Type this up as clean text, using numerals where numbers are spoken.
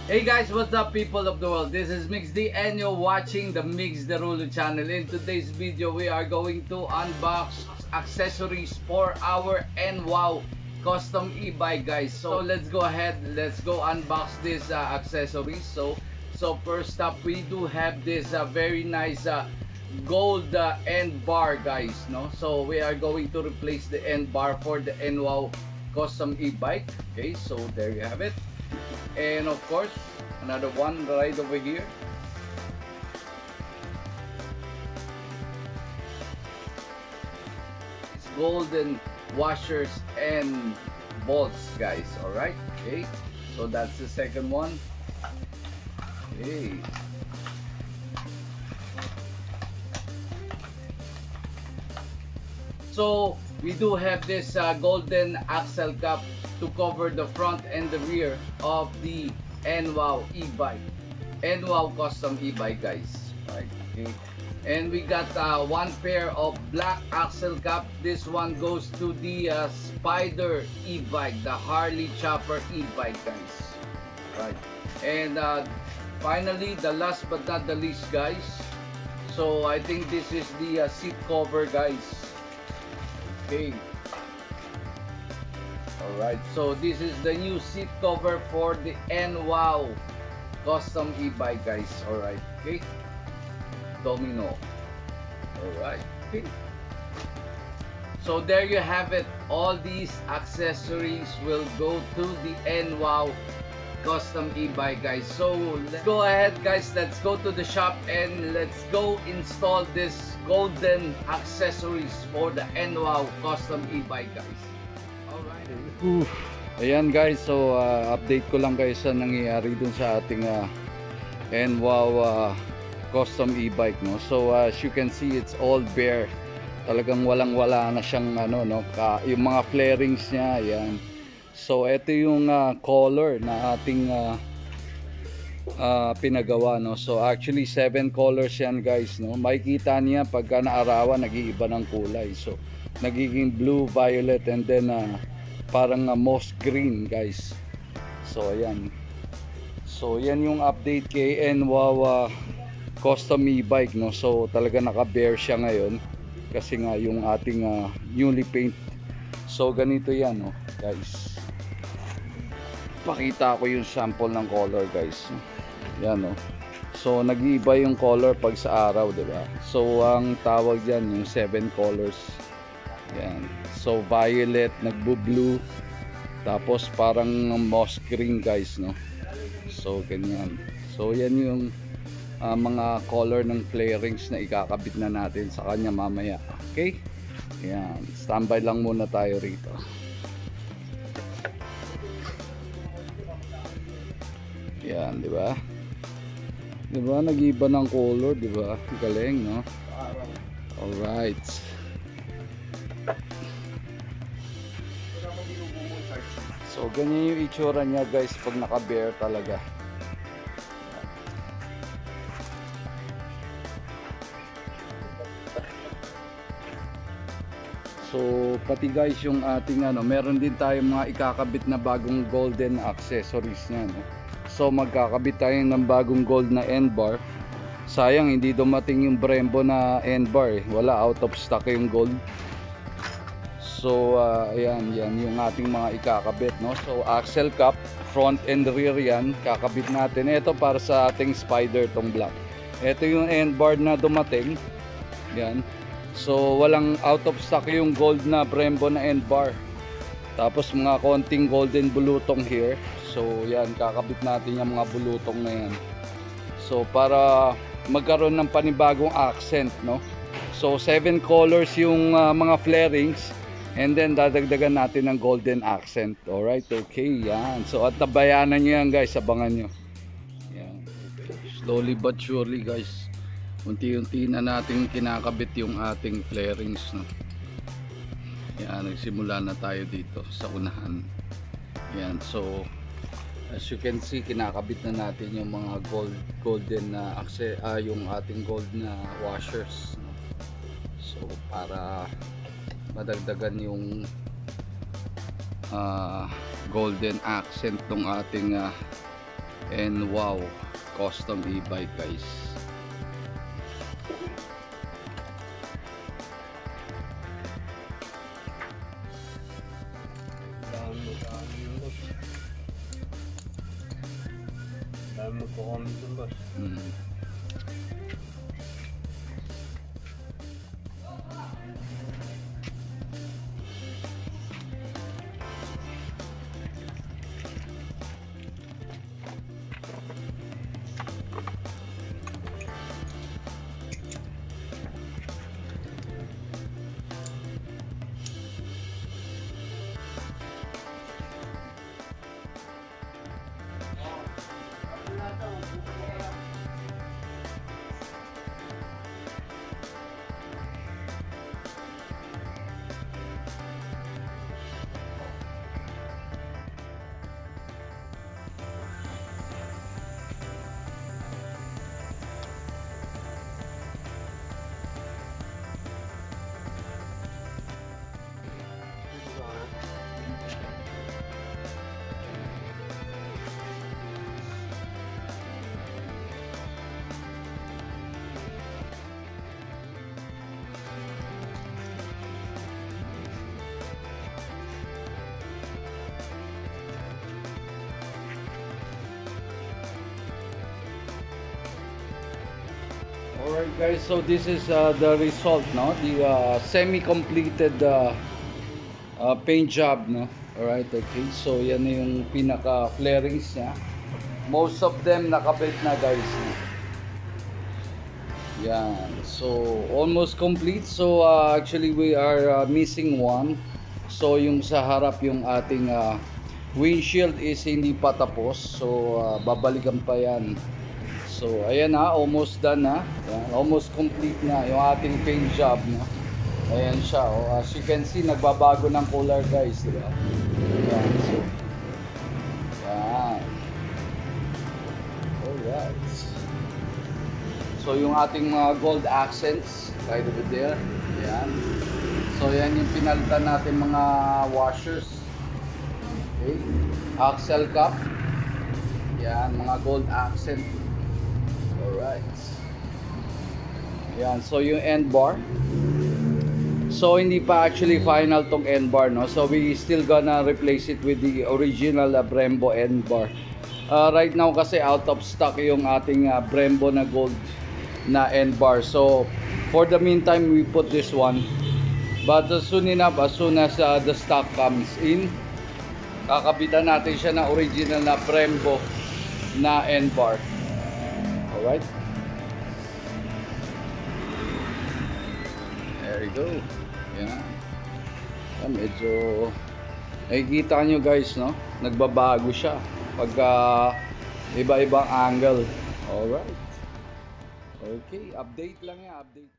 Hey guys, what's up people of the world? This is Mix D and you're watching the Mix Derulo channel. In today's video, we are going to unbox accessories for our NWOW custom e-bike guys. So let's go ahead, let's go unbox this accessories. So first up, we do have this very nice gold end bar guys, no? So we are going to replace the end bar for the NWOW custom e-bike. Okay, so there you have it. And of course, another one right over here. It's golden washers and bolts guys. Alright, okay, so that's the second one. Okay, so we do have this golden axle cap to cover the front and the rear of the NWOW e-bike, NWOW custom e-bike guys. Right, okay. And we got one pair of black axle cap. This one goes to the Spider e-bike, the Harley Chopper e-bike guys. Right, and finally, the last but not the least guys, so I think this is the seat cover guys. Okay, alright, so this is the new seat cover for the NWOW custom e-bike guys. Alright, okay, domino. Alright, okay, so there you have it. All these accessories will go to the NWOW custom e-bike guys. So let's go ahead guys, let's go to the shop and let's go install this golden accessories for the NWOW custom e-bike guys. Alright. Ayan guys, so update ko lang guys sa nangyayari dun sa ating NWOW custom e-bike, no. So as you can see, it's all bare. Talagang walang-wala na siyang yung mga flarings niya. Ayan. So ito yung color na ating pinagawa, no. So actually 7 colors yan guys, no. Makikita niya pagka naarawan nag-iiba ng kulay. So nagiging blue, violet, and then parang moss green guys. So ayan. So yan yung update kay NWOW custom e-bike, no. So talaga naka-bare siya ngayon kasi nga yung ating newly paint. So ganito yan, no guys. Pakita ko yung sample ng color guys. Yan, no. So nag-iiba yung color pag sa araw, di ba? So ang tawag diyan yung 7 colors. Yan. So violet, nagbo-blue, tapos parang moss green guys, no. So ganyan. So yan yung mga color ng flarings na ikakabit na natin sa kanya mamaya. Okay? Yan. Standby lang muna tayo rito. Yan, di ba? Di ba nag-iba ng color, di ba? Galing, no? Alright. So ganyan yung itsura niya guys pag naka-bare talaga. So pati guys yung ating meron din tayong mga ikakabit na bagong golden accessories niya, no? So magkakabit tayo ng bagong gold na end bar. Sayang hindi dumating yung Brembo na end bar, wala, out of stock yung gold. So ayan, yan yung ating mga ikakabit, no? So axle cap, front and rear yan, kakabit natin. Ito para sa ating Spider, tong black. Ito yung end bar na dumating. Yan. So walang out of stock yung gold na Brembo na end bar. Tapos mga konting golden bulutong here. So yan, kakabit natin yung mga bulutong na yan. So para magkaroon ng panibagong accent, no. So 7 colors yung mga flarings, and then dadagdagan natin ng golden accent. Alright, okay, yan. So at tabayanan nyo yan guys, abangan nyo. Yan. Slowly but surely guys, unti-unti na natin kinakabit yung ating flarings, no. Yan, nagsimula na tayo dito sa unahan. Yan, so as you can see, kinakabit na natin yung mga golden na yung ating gold na washers, no? So para madagdagan yung golden accent ng ating And wow, custom e-bike guys. Dami magko-comment dun, boss. Alright guys, so this is the result, no? The semi-completed paint job, no? Alright, okay. So yan na yung pinaka flarings niya. Most of them nakabit na guys. Yan. So almost complete. So actually we are missing one. So yung sa harap yung ating windshield is hindi pa tapos. So babalikan pa yan. So ayan na, almost done na. Ayan, almost complete na yung ating paint job, no? Ayan siya, oh. As you can see, nagbabago ng color guys, di ba? Ayan, so ayan. Alright. So yung ating mga gold accents right over there. Ayan. So yan yung pinalitan natin mga washers. Okay. Axle cap. Yan, mga gold accent. Alright. Yan, so yung end bar. So hindi pa actually final tong end bar, no? So we still gonna replace it with the original Brembo end bar. Right now kasi out of stock yung ating Brembo na gold na end bar. So for the meantime we put this one. But soon enough, as soon as the stock comes in, kakabitan natin siya na original na Brembo na end bar. Alright. There you go. Yan. Yan, medyo nakikita nyo guys, no? Nagbabago siya pagka iba-ibang angle. Alright. Okay, update lang yan, update.